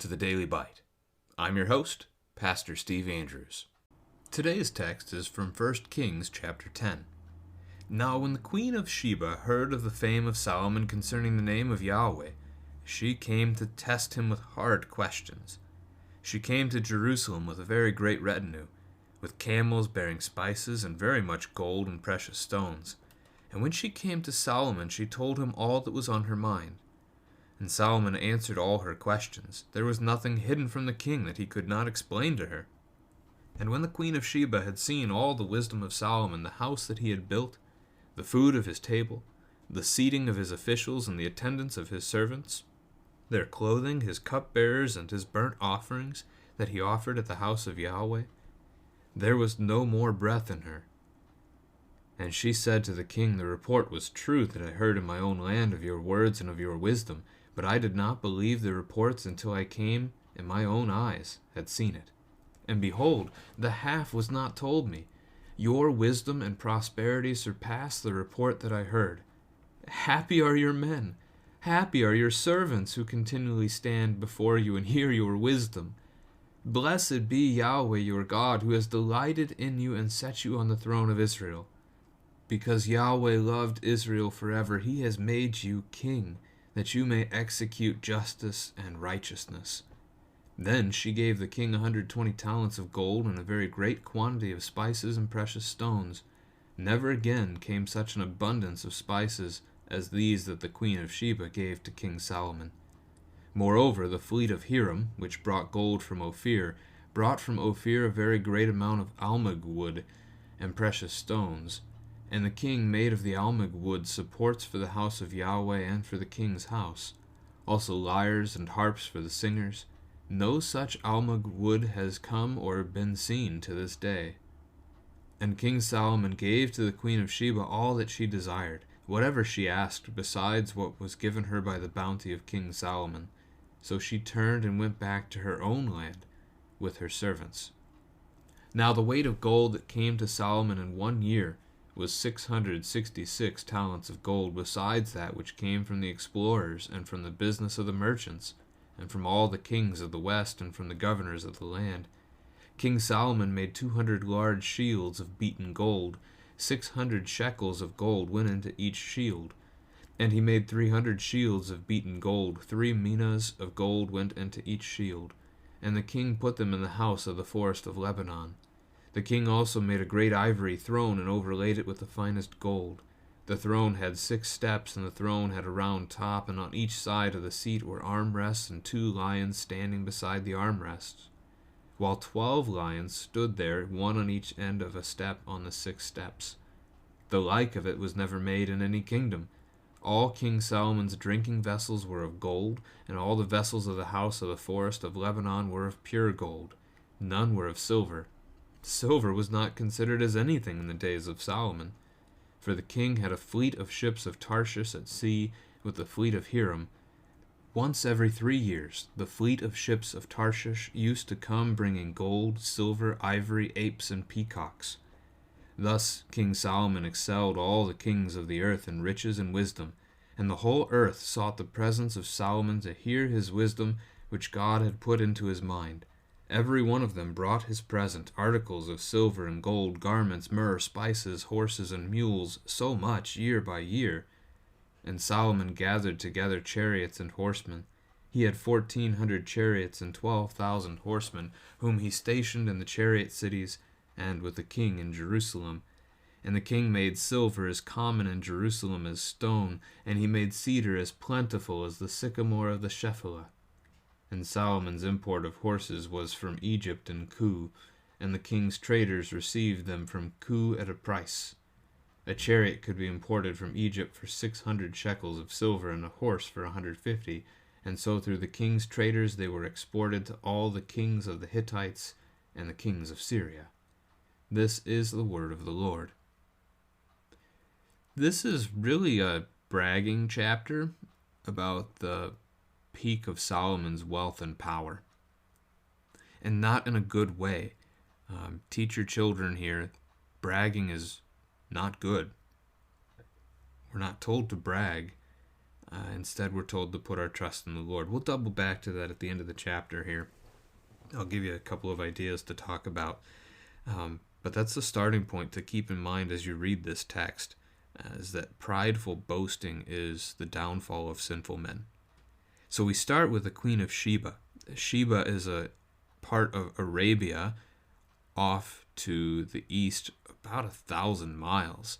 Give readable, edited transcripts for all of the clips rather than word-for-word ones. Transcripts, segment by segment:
to the Daily Bite. I'm your host, Pastor Steve Andrews. Today's text is from 1 Kings chapter 10. Now when the queen of Sheba heard of the fame of Solomon concerning the name of Yahweh, she came to test him with hard questions. She came to Jerusalem with a very great retinue, with camels bearing spices and very much gold and precious stones. And when she came to Solomon, she told him all that was on her mind. And Solomon answered all her questions. There was nothing hidden from the king that he could not explain to her. And when the queen of Sheba had seen all the wisdom of Solomon, the house that he had built, the food of his table, the seating of his officials and the attendance of his servants, their clothing, his cupbearers, and his burnt offerings that he offered at the house of Yahweh, there was no more breath in her. And she said to the king, The report was true that I heard in my own land of your words and of your wisdom, but I did not believe the reports until I came and my own eyes had seen it. And behold, the half was not told me. Your wisdom and prosperity surpass the report that I heard. Happy are your men, happy are your servants who continually stand before you and hear your wisdom. Blessed be Yahweh your God, who has delighted in you and set you on the throne of Israel. Because Yahweh loved Israel forever, he has made you king, that you may execute justice and righteousness. Then she gave the king 120 talents of gold and a very great quantity of spices and precious stones. Never again came such an abundance of spices as these that the queen of Sheba gave to King Solomon. Moreover, the fleet of Hiram, which brought gold from Ophir, brought from Ophir a very great amount of almug wood and precious stones. And the king made of the almug wood supports for the house of Yahweh and for the king's house, also lyres and harps for the singers. No such almug wood has come or been seen to this day. And King Solomon gave to the queen of Sheba all that she desired, whatever she asked, besides what was given her by the bounty of King Solomon. So she turned and went back to her own land with her servants. Now the weight of gold that came to Solomon in 1 year was 666 talents of gold, besides that which came from the explorers, and from the business of the merchants, and from all the kings of the west, and from the governors of the land. King Solomon made 200 large shields of beaten gold. 600 shekels of gold went into each shield. And he made 300 shields of beaten gold. 3 minas of gold went into each shield. And the king put them in the house of the forest of Lebanon. The king also made a great ivory throne and overlaid it with the finest gold. The throne had 6 steps, and the throne had a round top, and on each side of the seat were armrests and 2 lions standing beside the armrests, while 12 lions stood there, 1 on each end of a step on the 6 steps. The like of it was never made in any kingdom. All King Solomon's drinking vessels were of gold, and all the vessels of the house of the forest of Lebanon were of pure gold. None were of silver. Silver was not considered as anything in the days of Solomon, for the king had a fleet of ships of Tarshish at sea with the fleet of Hiram. Once every 3 years, the fleet of ships of Tarshish used to come bringing gold, silver, ivory, apes, and peacocks. Thus King Solomon excelled all the kings of the earth in riches and wisdom, and the whole earth sought the presence of Solomon to hear his wisdom which God had put into his mind. Every one of them brought his present, articles of silver and gold, garments, myrrh, spices, horses, and mules, so much year by year. And Solomon gathered together chariots and horsemen. He had 1,400 chariots and 12,000 horsemen, whom he stationed in the chariot cities and with the king in Jerusalem. And the king made silver as common in Jerusalem as stone, and he made cedar as plentiful as the sycamore of the Shephelah. And Solomon's import of horses was from Egypt and Kue, and the king's traders received them from Kue at a price. A chariot could be imported from Egypt for 600 shekels of silver, and a horse for 150, and so through the king's traders they were exported to all the kings of the Hittites and the kings of Syria. This is the word of the Lord. This is really a bragging chapter about the peak of Solomon's wealth and power, and not in a good way. Teach your children here, bragging is not good. We're not told to brag. Instead, we're told to put our trust in the Lord. We'll double back to that at the end of the chapter here. I'll give you a couple of ideas to talk about. But that's the starting point to keep in mind as you read this text, is that prideful boasting is the downfall of sinful men. So we start with the Queen of Sheba. Sheba is a part of Arabia off to the east about 1,000 miles.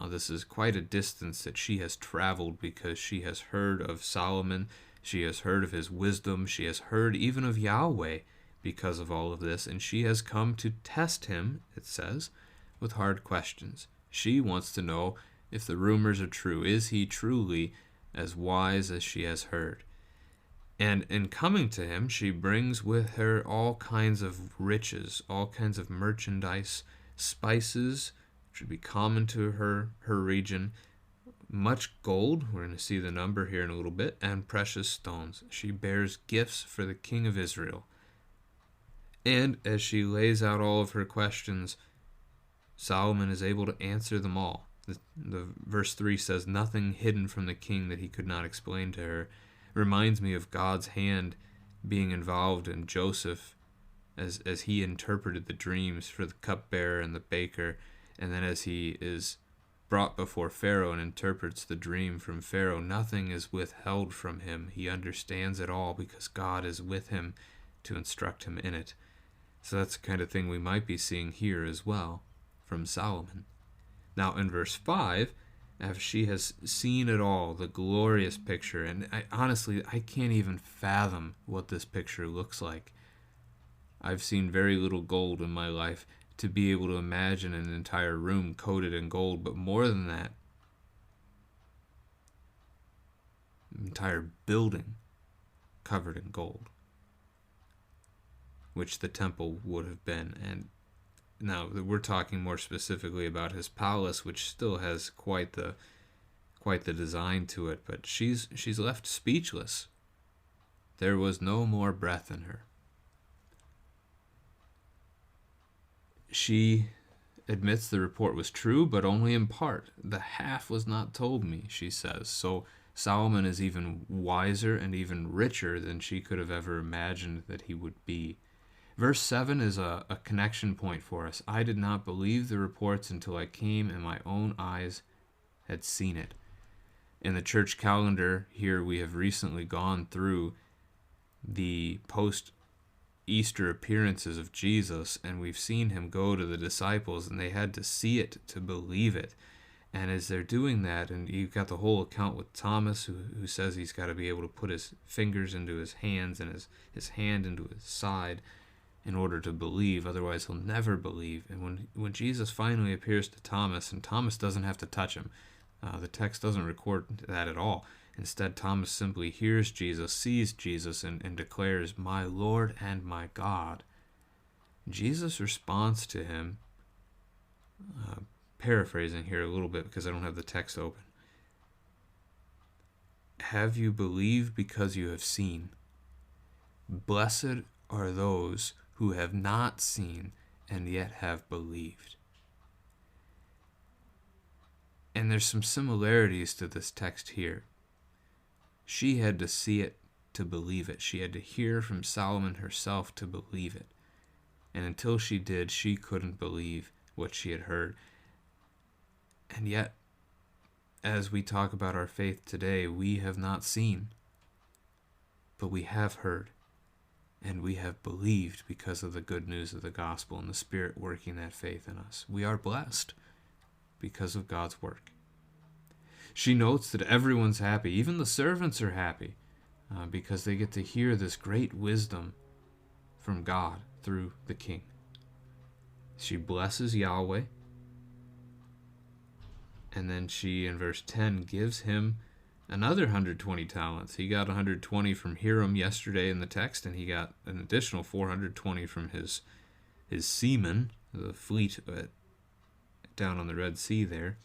This is quite a distance that she has traveled because she has heard of Solomon, she has heard of his wisdom, she has heard even of Yahweh because of all of this, and she has come to test him, it says, with hard questions. She wants to know if the rumors are true. Is he truly as wise as she has heard? And in coming to him, she brings with her all kinds of riches, all kinds of merchandise, spices, which would be common to her region, much gold, we're going to see the number here in a little bit, and precious stones. She bears gifts for the king of Israel. And as she lays out all of her questions, Solomon is able to answer them all. The verse 3 says, "Nothing hidden from the king that he could not explain to her." Reminds me of God's hand being involved in Joseph as he interpreted the dreams for the cupbearer and the baker, and then as he is brought before Pharaoh and interprets the dream from Pharaoh. Nothing is withheld from him. He understands it all because God is with him to instruct him in it. So that's the kind of thing we might be seeing here as well from Solomon. Now in verse 5, after she has seen it all, the glorious picture, and honestly, I can't even fathom what this picture looks like. I've seen very little gold in my life to be able to imagine an entire room coated in gold, but more than that, an entire building covered in gold, which the temple would have been. And now we're talking more specifically about his palace, which still has quite the design to it, but she's left speechless. There was no more breath in her. She admits the report was true, but only in part. The half was not told me, she says. So Solomon is even wiser and even richer than she could have ever imagined that he would be. Verse 7 is a connection point for us. "I did not believe the reports until I came and my own eyes had seen it." In the church calendar here, we have recently gone through the post-Easter appearances of Jesus, and we've seen him go to the disciples, and they had to see it to believe it. And as they're doing that, and you've got the whole account with Thomas, who says he's got to be able to put his fingers into his hands and his hand into his side in order to believe, otherwise he'll never believe. And when Jesus finally appears to Thomas, and Thomas doesn't have to touch him, the text doesn't record that at all. Instead, Thomas simply hears Jesus, sees Jesus, and declares, "My Lord and my God." Jesus responds to him, paraphrasing here a little bit because I don't have the text open. "Have you believed because you have seen? Blessed are those who have not seen and yet have believed." And there's some similarities to this text here. She had to see it to believe it. She had to hear from Solomon herself to believe it. And until she did, she couldn't believe what she had heard. And yet, as we talk about our faith today, we have not seen, but we have heard. And we have believed because of the good news of the gospel and the Spirit working that faith in us. We are blessed because of God's work. She notes that everyone's happy. Even the servants are happy because they get to hear this great wisdom from God through the king. She blesses Yahweh. And then she, in verse 10, gives him another 120 talents. He got 120 from Hiram yesterday in the text, and he got an additional 420 from his seamen, the fleet down on the Red Sea there.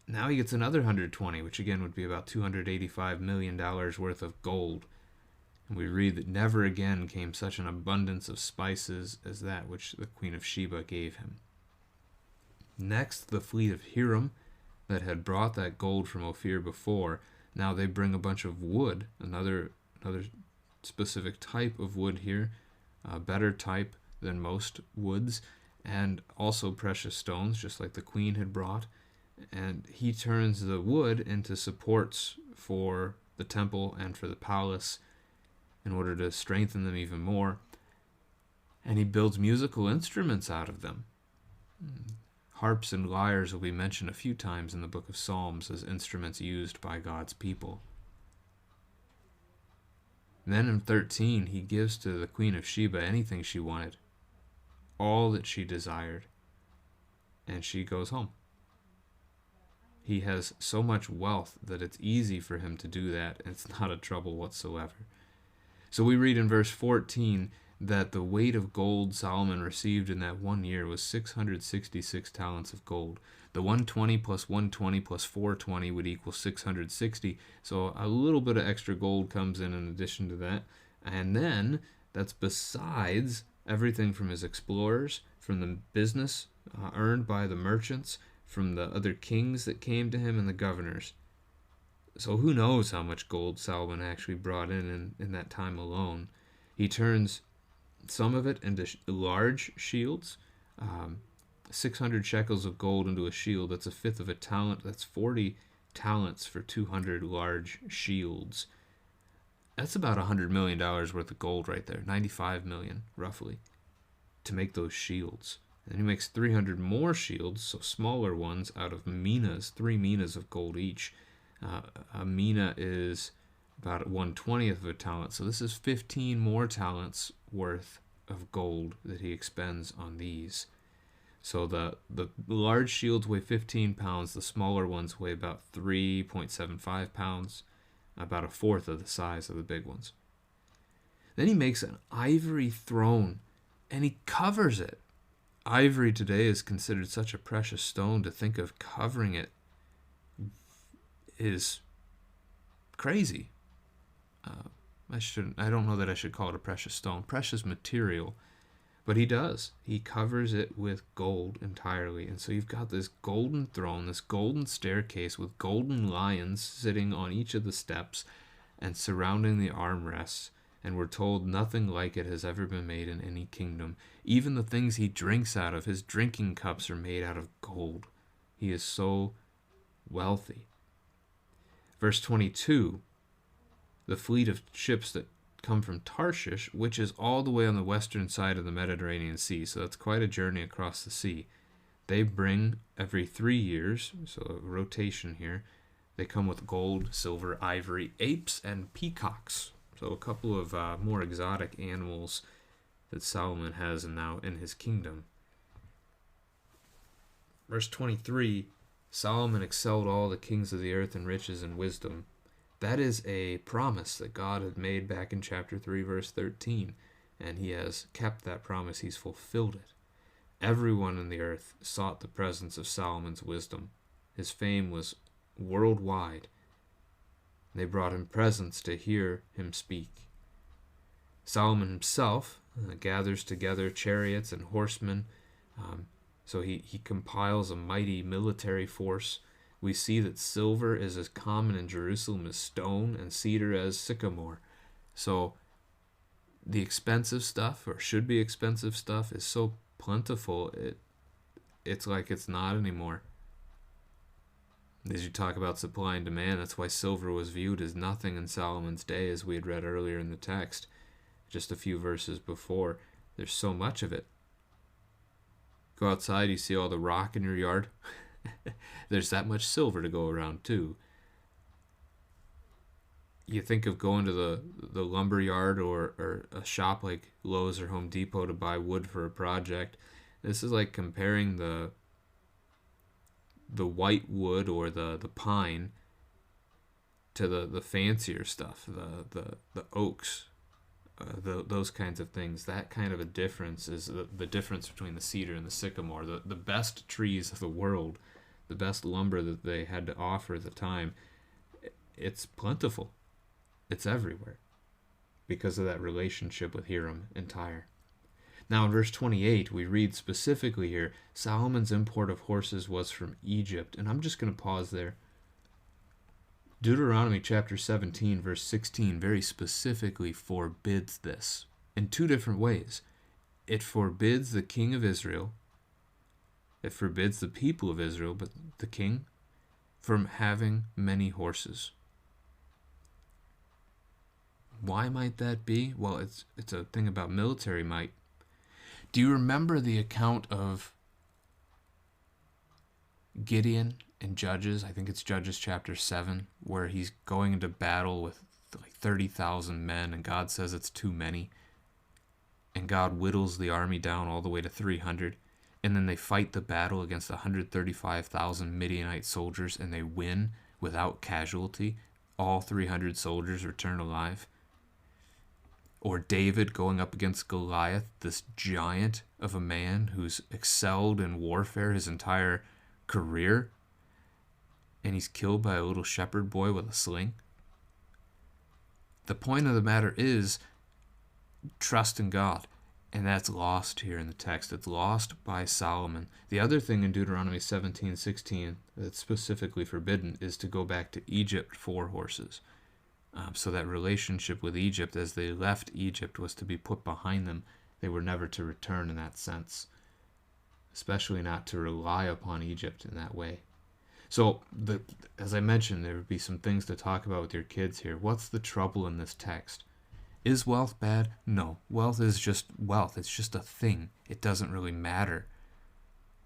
Now he gets another 120, which again would be about $285 million worth of gold. And we read that never again came such an abundance of spices as that which the Queen of Sheba gave him. Next, the fleet of Hiram that had brought that gold from Ophir before Now they bring a bunch of wood, another specific type of wood here, a better type than most woods, and also precious stones, just like the queen had brought. And he turns the wood into supports for the temple and for the palace in order to strengthen them even more. And he builds musical instruments out of them. Harps and lyres will be mentioned a few times in the book of Psalms as instruments used by God's people. Then in 13, he gives to the Queen of Sheba anything she wanted, all that she desired, and she goes home. He has so much wealth that it's easy for him to do that, and it's not a trouble whatsoever. So we read in verse 14 that the weight of gold Solomon received in that 1 year was 666 talents of gold. The 120 plus 120 plus 420 would equal 660. So a little bit of extra gold comes in addition to that. And then that's besides everything from his explorers, from the business earned by the merchants, from the other kings that came to him, and the governors. So who knows how much gold Solomon actually brought in that time alone. He turns some of it into large shields. 600 shekels of gold into a shield, that's a fifth of a talent. That's 40 talents for 200 large shields. That's about $100 million worth of gold right there, 95 million roughly, to make those shields. And he makes 300 more shields, so smaller ones, out of minas, 3 minas of gold each. A mina is about 1/20th of a talent, so this is 15 more talents worth of gold that he expends on these. So the large shields weigh 15 pounds, the smaller ones weigh about 3.75 pounds, about a fourth of the size of the big ones. Then he makes an ivory throne, and he covers it. Ivory today is considered such a precious stone. To think of covering it is crazy. I don't know that I should call it a precious stone, precious material, but he does. He covers it with gold entirely. And so you've got this golden throne, this golden staircase with golden lions sitting on each of the steps and surrounding the armrests. And we're told nothing like it has ever been made in any kingdom. Even the things he drinks out of, his drinking cups, are made out of gold. He is so wealthy. Verse 22, the fleet of ships that come from Tarshish, which is all the way on the western side of the Mediterranean Sea, so that's quite a journey across the sea. They bring every 3 years, so a rotation here, they come with gold, silver, ivory, apes, and peacocks. So a couple of more exotic animals that Solomon has now in his kingdom. Verse 23, Solomon excelled all the kings of the earth in riches and wisdom. That is a promise that God had made back in chapter 3, verse 13, and he has kept that promise. He's fulfilled it. Everyone in the earth sought the presence of Solomon's wisdom. His fame was worldwide. They brought him presents to hear him speak. Solomon himself gathers together chariots and horsemen, so he compiles a mighty military force. We see that silver is as common in Jerusalem as stone, and cedar as sycamore. So the expensive stuff, or should be expensive stuff, is so plentiful, it's like it's not anymore. As you talk about supply and demand, that's why silver was viewed as nothing in Solomon's day, as we had read earlier in the text, just a few verses before. There's so much of it. Go outside, you see all the rock in your yard. There's that much silver to go around too. You think of going to the lumber yard or a shop like Lowe's or Home Depot to buy wood for a project. This is like comparing the white wood or the pine to the fancier stuff, the oaks, those kinds of things. That kind of a difference is the difference between the cedar and the sycamore. The best trees of the world, the best lumber that they had to offer at the time, it's plentiful. It's everywhere because of that relationship with Hiram and Tyre. Now in verse 28, we read specifically here, Solomon's import of horses was from Egypt. And I'm just going to pause there. Deuteronomy chapter 17, verse 16 very specifically forbids this in two different ways. It forbids the king of Israel, it forbids the people of Israel, but the king, from having many horses. Why might that be? Well, it's a thing about military might. Do you remember the account of Gideon in Judges? I think it's Judges chapter 7, where he's going into battle with like 30,000 men, and God says it's too many. And God whittles the army down all the way to 300. And then they fight the battle against 135,000 Midianite soldiers, and they win without casualty. All 300 soldiers return alive. Or David going up against Goliath, this giant of a man who's excelled in warfare his entire career, and he's killed by a little shepherd boy with a sling. The point of the matter is trust in God, and that's lost here in the text. It's lost by Solomon. The other thing in Deuteronomy 17:16 that's specifically forbidden is to go back to Egypt for horses. So that relationship with Egypt, as they left Egypt, was to be put behind them. They were never to return in that sense, especially not to rely upon Egypt in that way. So, as I mentioned, there would be some things to talk about with your kids here. What's the trouble in this text? Is wealth bad? No. Wealth is just wealth. It's just a thing. It doesn't really matter.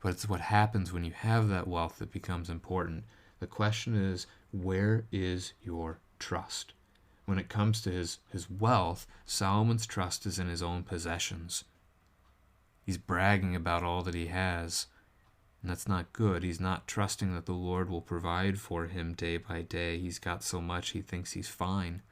But it's what happens when you have that wealth that becomes important. The question is, where is your trust? When it comes to his wealth, Solomon's trust is in his own possessions. He's bragging about all that he has, and that's not good. He's not trusting that the Lord will provide for him day by day. He's got so much he thinks he's fine.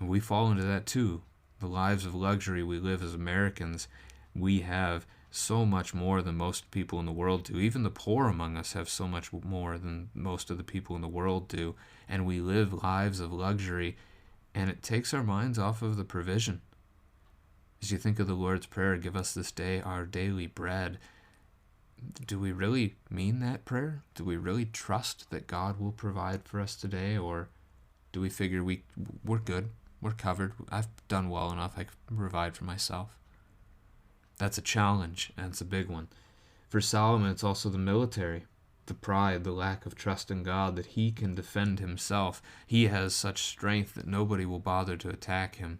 And we fall into that too. The lives of luxury we live as Americans, we have so much more than most people in the world do. Even the poor among us have so much more than most of the people in the world do. And we live lives of luxury, and it takes our minds off of the provision. As you think of the Lord's Prayer, give us this day our daily bread, do we really mean that prayer? Do we really trust that God will provide for us today? Or do we figure we're good, we're covered, I've done well enough, I can provide for myself? That's a challenge, and it's a big one. For Solomon, it's also the military, the pride, the lack of trust in God, that he can defend himself. He has such strength that nobody will bother to attack him.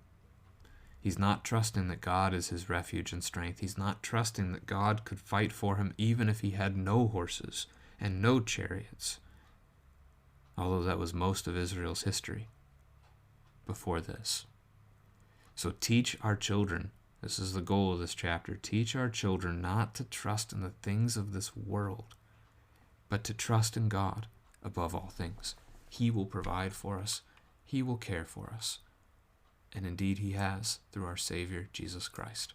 He's not trusting that God is his refuge and strength. He's not trusting that God could fight for him even if he had no horses and no chariots, although that was most of Israel's history before this. So teach our children, this is the goal of this chapter, teach our children not to trust in the things of this world, but to trust in God above all things. He will provide for us. He will care for us. And indeed he has through our Savior, Jesus Christ.